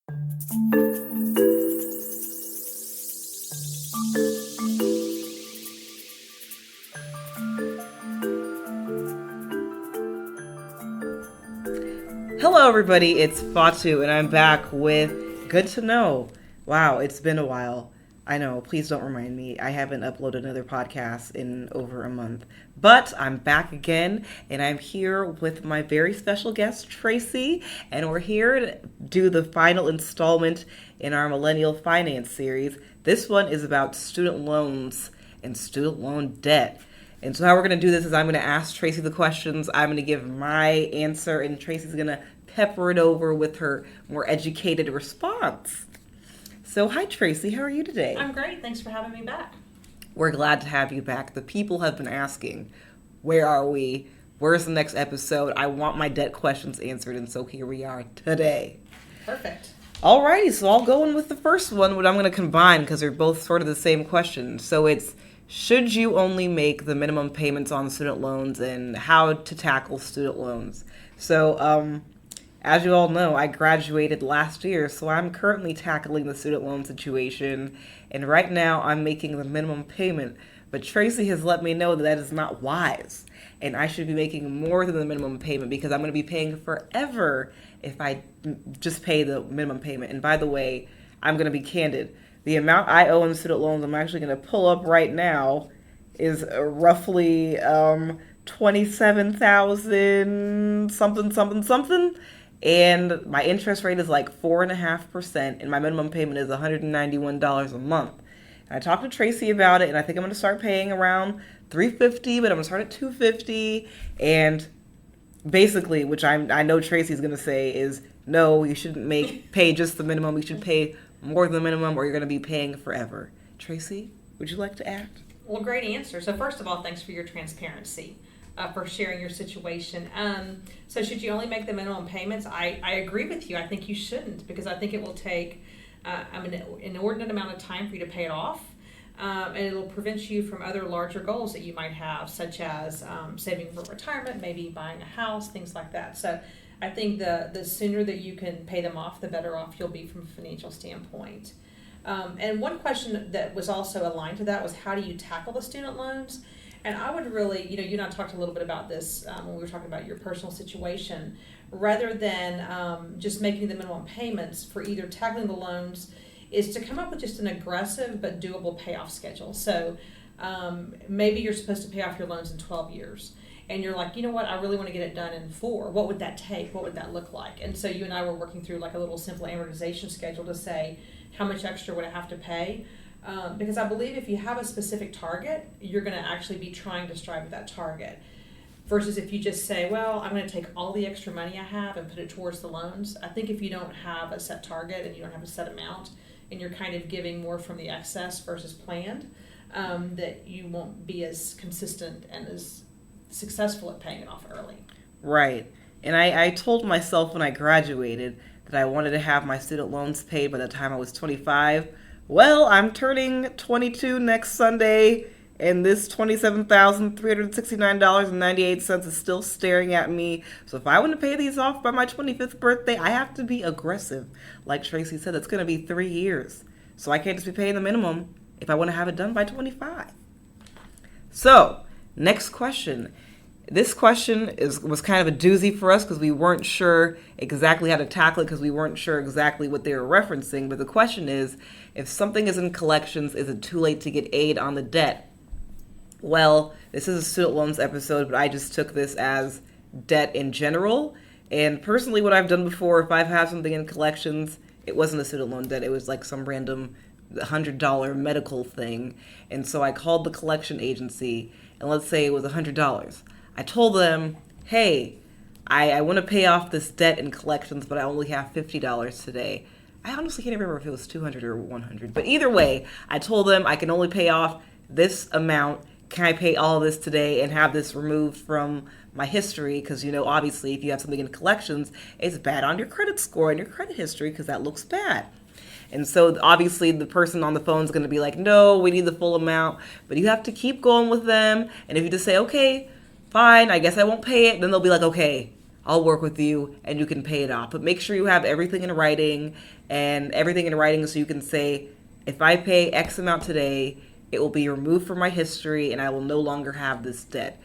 Hello everybody, it's Fatu and I'm back with Good to Know. Wow, it's been a while. I know, please don't remind me. I haven't uploaded another podcast in over a month. But I'm back again and I'm here with my very special guest, Tracy. And we're here to do the final installment in our Millennial Finance series. This one is about student loans and student loan debt. And so how we're going to do this is I'm going to ask Tracy the questions. I'm going to give my answer, and Tracy's going to pepper it over with her more educated response. So hi, Tracy. How are you today? I'm great. Thanks for having me back. We're glad to have you back. The people have been asking, where are we? Where's the next episode? I want my debt questions answered, and so here we are today. Perfect. Alrighty, so I'll go in with the first one, which I'm going to combine because they're both sort of the same question. So it's, should you only make the minimum payments on student loans, and how to tackle student loans? So, as you all know, I graduated last year, so I'm currently tackling the student loan situation, and right now I'm making the minimum payment, but Tracy has let me know that that is not wise, and I should be making more than the minimum payment because I'm going to be paying forever if I just pay the minimum payment. And by the way, I'm going to be candid. The amount I owe in student loans, I'm actually going to pull up right now, is roughly 27,000 something. And my interest rate is like 4.5%, and my minimum payment is $191 a month. And I talked to Tracy about it, and I think I'm going to start paying around $350, but I'm going to start at $250. And basically, which I know Tracy's going to say is, no, you shouldn't pay just the minimum. You should pay more than the minimum, or you're going to be paying forever. Tracy, would you like to add? Well, great answer. So first of all, thanks for your transparency, for sharing your situation. So should you only make the minimum payments? I agree with you. I think you shouldn't, because I think it will take an inordinate amount of time for you to pay it off. And it'll prevent you from other larger goals that you might have, such as saving for retirement, maybe buying a house, things like that. So I think the sooner that you can pay them off, the better off you'll be from a financial standpoint. And one question that was also aligned to that was, how do you tackle the student loans? And I would really, you and I talked a little bit about this when we were talking about your personal situation. Rather than just making the minimum payments for either tackling the loans, is to come up with just an aggressive but doable payoff schedule. So maybe you're supposed to pay off your loans in 12 years. And you're like, you know what, I really want to get it done in 4. What would that take? What would that look like? And so you and I were working through like a little simple amortization schedule to say, how much extra would I have to pay? Because I believe if you have a specific target, you're going to actually be trying to strive at that target. Versus if you just say, well, I'm going to take all the extra money I have and put it towards the loans. I think if you don't have a set target and you don't have a set amount, and you're kind of giving more from the excess versus planned, that you won't be as consistent and as successful at paying it off early. Right. And I told myself when I graduated that I wanted to have my student loans paid by the time I was 25. Well, I'm turning 22 next Sunday, and this $27,369.98 is still staring at me. So if I want to pay these off by my 25th birthday, I have to be aggressive. Like Tracy said, that's going to be 3 years. So I can't just be paying the minimum if I want to have it done by 25. So, next question. This question was kind of a doozy for us because we weren't sure exactly how to tackle it, because we weren't sure exactly what they were referencing. But the question is, if something is in collections, is it too late to get aid on the debt? Well, this is a student loans episode, but I just took this as debt in general. And personally, what I've done before, if I've had something in collections, it wasn't a student loan debt. It was like some random $100 medical thing. And so I called the collection agency, and let's say it was $100. I told them, hey, I want to pay off this debt in collections, but I only have $50 today. I honestly can't remember if it was $200 or $100. But either way, I told them I can only pay off this amount. Can I pay all of this today and have this removed from my history? Because, obviously, if you have something in collections, it's bad on your credit score and your credit history because that looks bad. And so obviously the person on the phone is going to be like, no, we need the full amount. But you have to keep going with them. And if you just say, okay, fine, I guess I won't pay it, then they'll be like, okay, I'll work with you and you can pay it off. But make sure you have everything in writing, and everything in writing so you can say, if I pay X amount today, it will be removed from my history and I will no longer have this debt.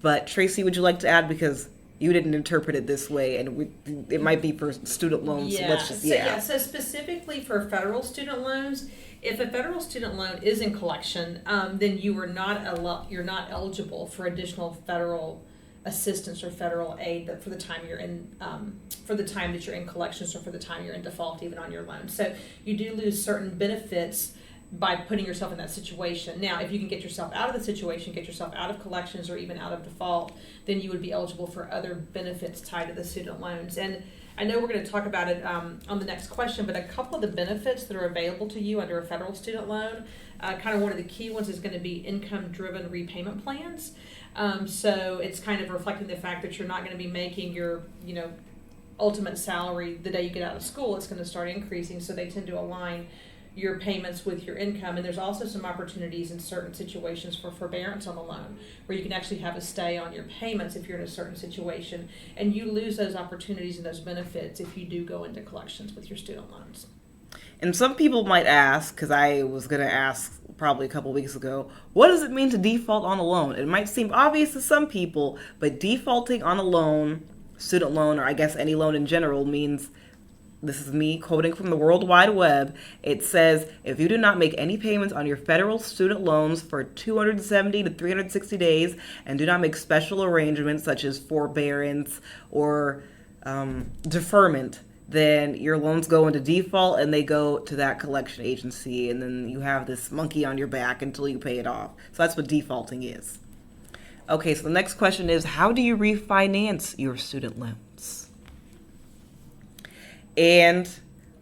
But Tracy, would you like to add, because you didn't interpret it this way, and it might be for student loans. Yeah. So let's just, So specifically for federal student loans, if a federal student loan is in collection, then you're not eligible for additional federal assistance or federal aid for the time you're in, for the time that you're in collections, or for the time you're in default even on your loan. So you do lose certain benefits by putting yourself in that situation. Now, if you can get yourself out of the situation, get yourself out of collections or even out of default, then you would be eligible for other benefits tied to the student loans. And I know we're going to talk about it on the next question, but a couple of the benefits that are available to you under a federal student loan, kind of one of the key ones is going to be income-driven repayment plans. So it's kind of reflecting the fact that you're not going to be making your, ultimate salary the day you get out of school. It's going to start increasing, so they tend to align your payments with your income. And there's also some opportunities in certain situations for forbearance on the loan, where you can actually have a stay on your payments if you're in a certain situation, and you lose those opportunities and those benefits if you do go into collections with your student loans. And some people might ask, because I was going to ask probably a couple weeks ago, what does it mean to default on a loan? It might seem obvious to some people, but defaulting on a loan, student loan, or I guess any loan in general, means, this is me quoting from the World Wide Web, it says, if you do not make any payments on your federal student loans for 270 to 360 days and do not make special arrangements such as forbearance or deferment, then your loans go into default and they go to that collection agency, and then you have this monkey on your back until you pay it off. So that's what defaulting is. Okay, so the next question is, how do you refinance your student loans? And,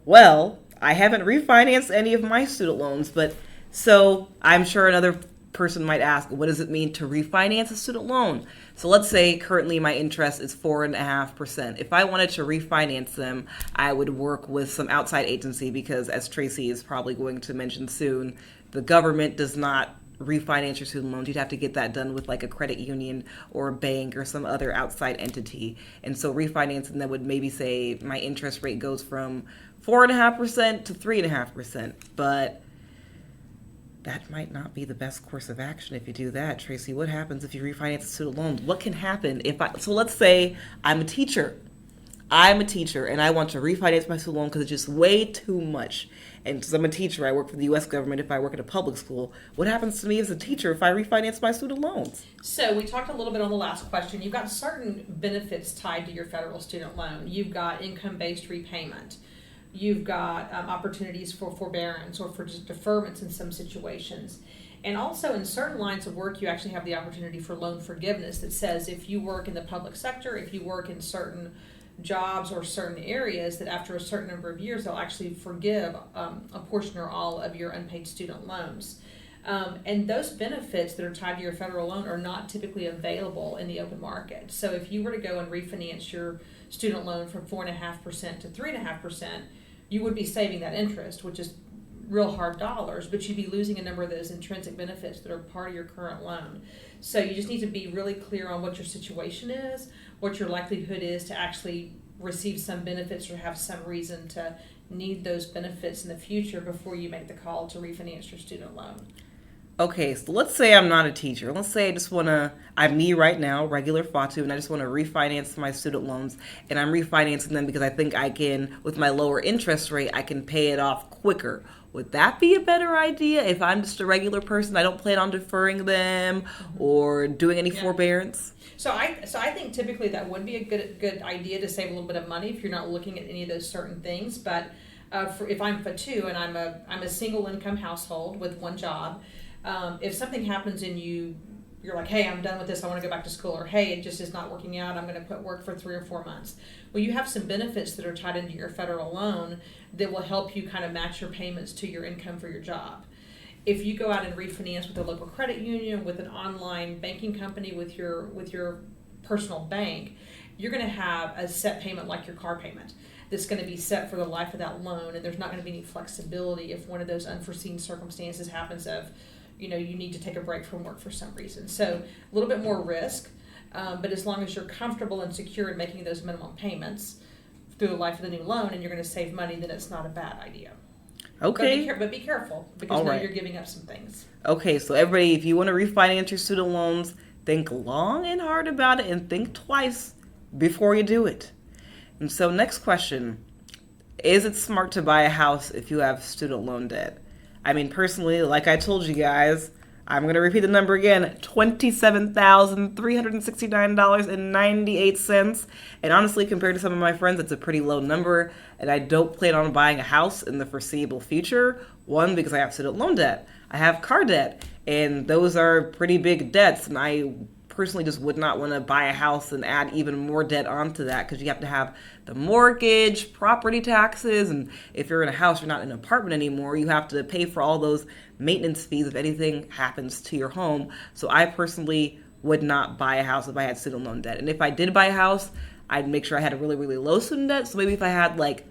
well, I haven't refinanced any of my student loans, but so I'm sure another person might ask, what does it mean to refinance a student loan? So let's say currently my interest is 4.5%. If I wanted to refinance them, I would work with some outside agency, because as Tracy is probably going to mention soon, the government does not refinance your student loans. You'd have to get that done with like a credit union or a bank or some other outside entity. And so refinancing them would maybe say my interest rate goes from 4.5% to 3.5%. But that might not be the best course of action if you do that. Tracy, what happens if you refinance a student loan? What can happen so let's say I'm a teacher and I want to refinance my student loan because it's just way too much. And because I'm a teacher, I work for the U.S. government. If I work at a public school, what happens to me as a teacher if I refinance my student loans? So we talked a little bit on the last question. You've got certain benefits tied to your federal student loan. You've got income-based repayment. You've got opportunities for forbearance or for just deferments in some situations. And also in certain lines of work, you actually have the opportunity for loan forgiveness that says if you work in the public sector, if you work in certain jobs or certain areas, that after a certain number of years, they'll actually forgive a portion or all of your unpaid student loans. And those benefits that are tied to your federal loan are not typically available in the open market. So if you were to go and refinance your student loan from 4.5% to 3.5%, you would be saving that interest, which is real hard dollars, but you'd be losing a number of those intrinsic benefits that are part of your current loan. So you just need to be really clear on what your situation is, what your likelihood is to actually receive some benefits or have some reason to need those benefits in the future before you make the call to refinance your student loan. Okay, so let's say I'm not a teacher. Let's say I'm me right now, regular Fatu, and I just want to refinance my student loans, and I'm refinancing them because I think I can, with my lower interest rate, I can pay it off quicker. Would that be a better idea if I'm just a regular person? I don't plan on deferring them or doing any forbearance? So I think typically that would be a good idea to save a little bit of money if you're not looking at any of those certain things. But if I'm Fatu and I'm a single income household with one job, if something happens and you're like, hey, I'm done with this, I want to go back to school, or hey, it just is not working out, I'm going to quit work for 3 or 4 months. Well, you have some benefits that are tied into your federal loan that will help you kind of match your payments to your income for your job. If you go out and refinance with a local credit union, with an online banking company, with your personal bank, you're going to have a set payment like your car payment that's going to be set for the life of that loan, and there's not going to be any flexibility if one of those unforeseen circumstances happens of you need to take a break from work for some reason. So a little bit more risk, But as long as you're comfortable and secure in making those minimum payments through the life of the new loan and you're going to save money, then it's not a bad idea. Okay. But be careful, because All now right. you're giving up some things. Okay, so everybody, if you want to refinance your student loans, think long and hard about it and think twice before you do it. And so next question, is it smart to buy a house if you have student loan debt? I mean, personally, like I told you guys, I'm going to repeat the number again, $27,369.98. And honestly, compared to some of my friends, it's a pretty low number. And I don't plan on buying a house in the foreseeable future. One, because I have student loan debt. I have car debt. And those are pretty big debts. And I personally just would not want to buy a house and add even more debt onto that, because you have to have the mortgage, property taxes, and if you're in a house, you're not in an apartment anymore, you have to pay for all those maintenance fees if anything happens to your home. So I personally would not buy a house if I had student loan debt. And if I did buy a house, I'd make sure I had a really, really low student debt. So maybe if I had like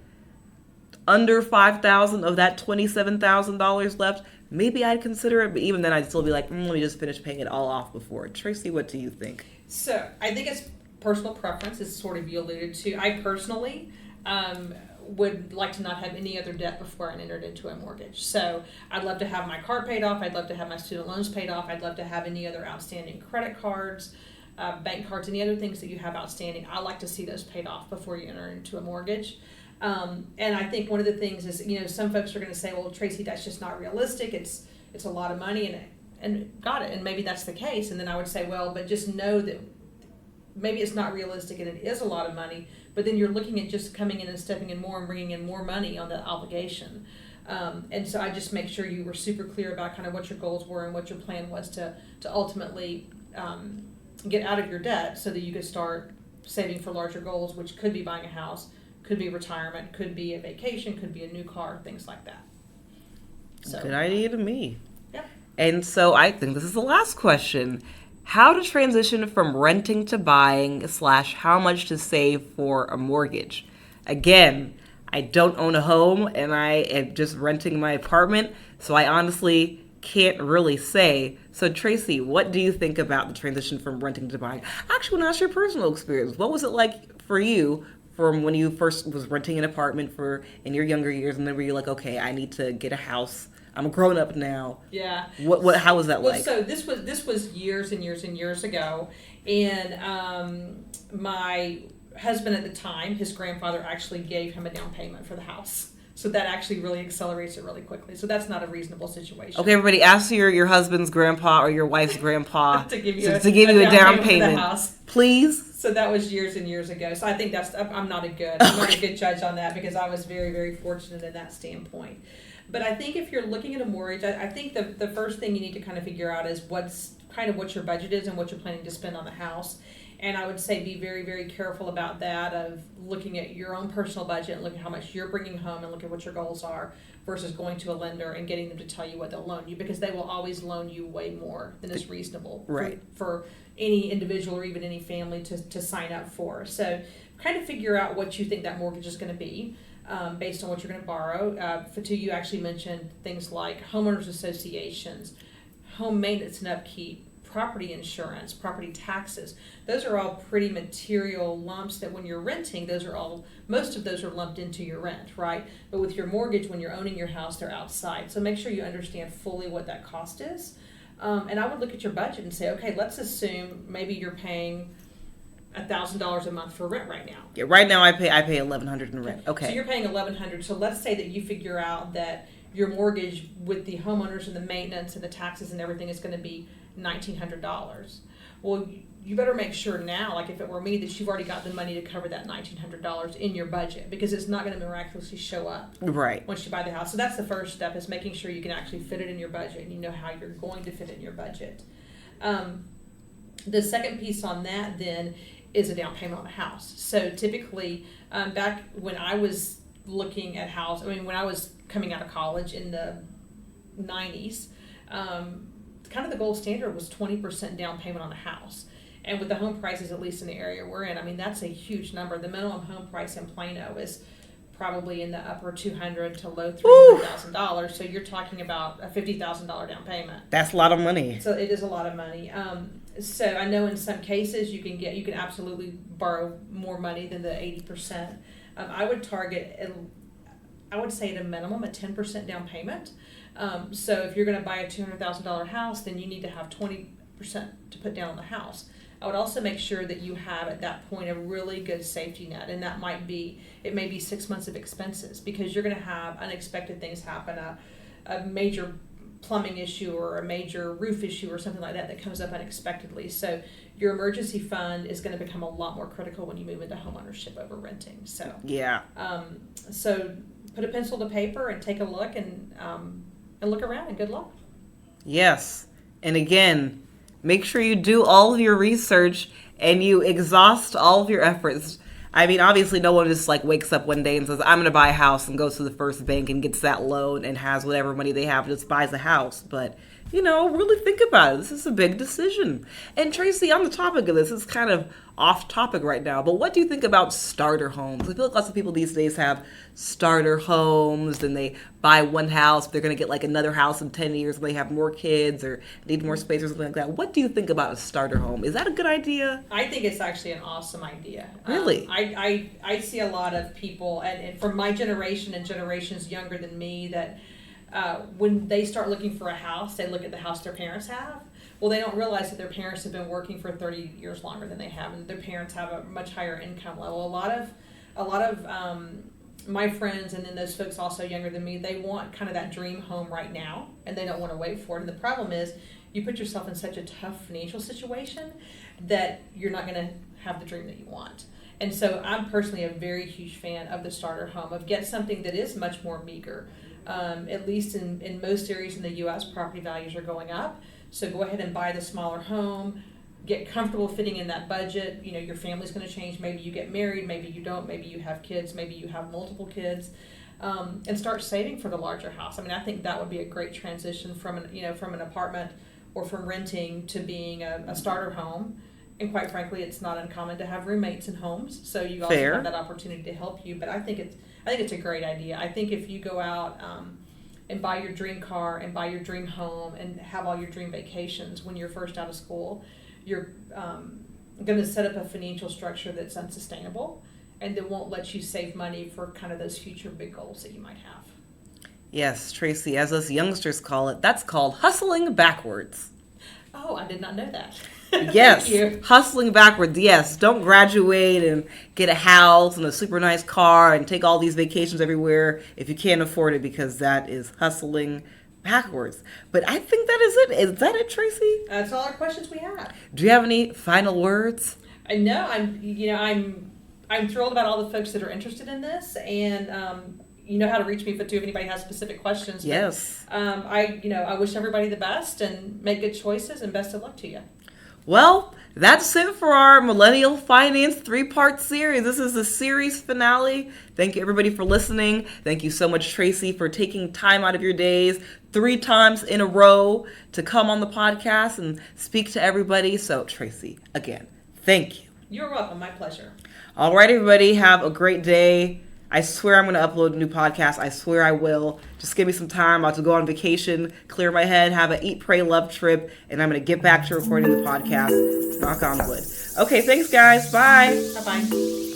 under $5,000 of that $27,000 left, maybe I'd consider it, but even then I'd still be like, let me just finish paying it all off before. Tracy, what do you think? So I think it's personal preference, as sort of you alluded to. I personally would like to not have any other debt before I entered into a mortgage. So I'd love to have my car paid off. I'd love to have my student loans paid off. I'd love to have any other outstanding credit cards, bank cards, any other things that you have outstanding. I like to see those paid off before you enter into a mortgage. And I think one of the things is, some folks are going to say, well, Tracy, that's just not realistic. It's a lot of money, and got it. And maybe that's the case. And then I would say, well, but just know that maybe it's not realistic and it is a lot of money, but then you're looking at just coming in and stepping in more and bringing in more money on the obligation. And so I just make sure you were super clear about kind of what your goals were and what your plan was to ultimately get out of your debt so that you could start saving for larger goals, which could be buying a house, could be retirement, could be a vacation, could be a new car, things like that. So, good idea to me. Yeah. And so I think this is the last question. How to transition from renting to buying / how much to save for a mortgage. Again, I don't own a home and I am just renting my apartment, so I honestly can't really say. So Tracy, what do you think about the transition from renting to buying? I actually want to ask your personal experience. What was it like for you from when you first was renting an apartment in your younger years, and then were you like, okay, I need to get a house. I'm a grown up now. Yeah. How was that like? So this was years and years and years ago, and my husband at the time, his grandfather actually gave him a down payment for the house. So that actually really accelerates it really quickly. So that's not a reasonable situation. Okay, everybody, ask your husband's grandpa or your wife's grandpa to give you a down payment, for the house. Please. So that was years and years ago. So I think I'm not a good judge on that, because I was very, very fortunate in that standpoint. But I think if you're looking at a mortgage, I think the first thing you need to kind of figure out is what your budget is and what you're planning to spend on the house. And I would say be very, very careful about that, of looking at your own personal budget and looking at how much you're bringing home and look at what your goals are versus going to a lender and getting them to tell you what they'll loan you, because they will always loan you way more than is reasonable for any individual or even any family to sign up for. So kind of figure out what you think that mortgage is going to be. Based on what you're going to borrow. You actually mentioned things like homeowners associations, home maintenance and upkeep, property insurance, property taxes. Those are all pretty material lumps that when you're renting, most of those are lumped into your rent, right? But with your mortgage, when you're owning your house, they're outside. So make sure you understand fully what that cost is. And I would look at your budget and say, okay, let's assume maybe you're paying $1,000 a month for rent right now. Yeah, right now I pay $1,100 in rent. Okay. So you're paying $1,100. So let's say that you figure out that your mortgage with the homeowners and the maintenance and the taxes and everything is going to be $1,900. Well, you better make sure now, like if it were me, that you've already got the money to cover that $1,900 in your budget, because it's not going to miraculously show up once you buy the house. So that's the first step, is making sure you can actually fit it in your budget and you know how you're going to fit it in your budget. The second piece on that then is a down payment on a house. So typically, back when I was looking at when I was coming out of college in the 90s, kind of the gold standard was 20% down payment on a house. And with the home prices, at least in the area we're in, that's a huge number. The minimum home price in Plano is probably in the upper $200,000 to low $300,000. So you're talking about a $50,000 down payment. That's a lot of money. So it is a lot of money. So I know in some cases you can absolutely borrow more money than the 80%. I would target, I would say at a minimum, a 10% down payment. So if you're going to buy a $200,000 house, then you need to have 20% to put down on the house. I would also make sure that you have at that point a really good safety net, and that may be 6 months of expenses, because you're going to have unexpected things happen, a major plumbing issue or a major roof issue or something like that comes up unexpectedly. So your emergency fund is going to become a lot more critical when you move into homeownership over renting. So yeah. So put a pencil to paper and take a look and look around, and good luck. Yes. And again, make sure you do all of your research and you exhaust all of your efforts. I mean, obviously no one just like wakes up one day and says, I'm going to buy a house, and goes to the first bank and gets that loan and has whatever money they have, just buys a house. But, really think about it. This is a big decision. And Tracy, on the topic of this, is kind of off topic right now, but what do you think about starter homes? I feel like lots of people these days have starter homes, and they buy one house, but they're going to get like another house in 10 years when they have more kids or need more space or something like that. What do you think about a starter home? Is that a good idea? I think it's actually an awesome idea. Really? I see a lot of people, and from my generation and generations younger than me, that when they start looking for a house, they look at the house their parents have. Well, they don't realize that their parents have been working for 30 years longer than they have, and their parents have a much higher income level. A lot of my friends, and then those folks also younger than me, they want kind of that dream home right now, and they don't want to wait for it. And the problem is, you put yourself in such a tough financial situation that you're not going to have the dream that you want. And so I'm personally a very huge fan of the starter home, of get something that is much more meager. At least in most areas in the U.S., property values are going up. So go ahead and buy the smaller home, get comfortable fitting in that budget. Your family's going to change. Maybe you get married, maybe you don't, maybe you have kids, maybe you have multiple kids, and start saving for the larger house. I mean, I think that would be a great transition from an apartment or from renting to being a starter home. And quite frankly, it's not uncommon to have roommates in homes, so you also have that opportunity to help you. But I think it's a great idea. I think if you go out and buy your dream car and buy your dream home and have all your dream vacations when you're first out of school, you're going to set up a financial structure that's unsustainable and that won't let you save money for kind of those future big goals that you might have. Yes, Tracy, as us youngsters call it, that's called hustling backwards. Oh, I did not know that. Yes, hustling backwards. Yes, don't graduate and get a house and a super nice car and take all these vacations everywhere if you can't afford it, because that is hustling backwards. But I think that is it. Is that it, Tracy? That's all our questions we have. Do you have any final words? No, I'm thrilled about all the folks that are interested in this, and you know how to reach me if anybody has specific questions. Yes. But, I wish everybody the best and make good choices, and best of luck to you. Well, that's it for our Millennial Finance 3-part series. This is the series finale. Thank you, everybody, for listening. Thank you so much, Tracy, for taking time out of your days 3 times in a row to come on the podcast and speak to everybody. So, Tracy, again, thank you. You're welcome. My pleasure. All right, everybody, have a great day. I swear I'm going to upload a new podcast. I swear I will. Just give me some time. I'm about to go on vacation, clear my head, have an eat, pray, love trip, and I'm going to get back to recording the podcast. Knock on wood. Okay, thanks, guys. Bye. Bye-bye.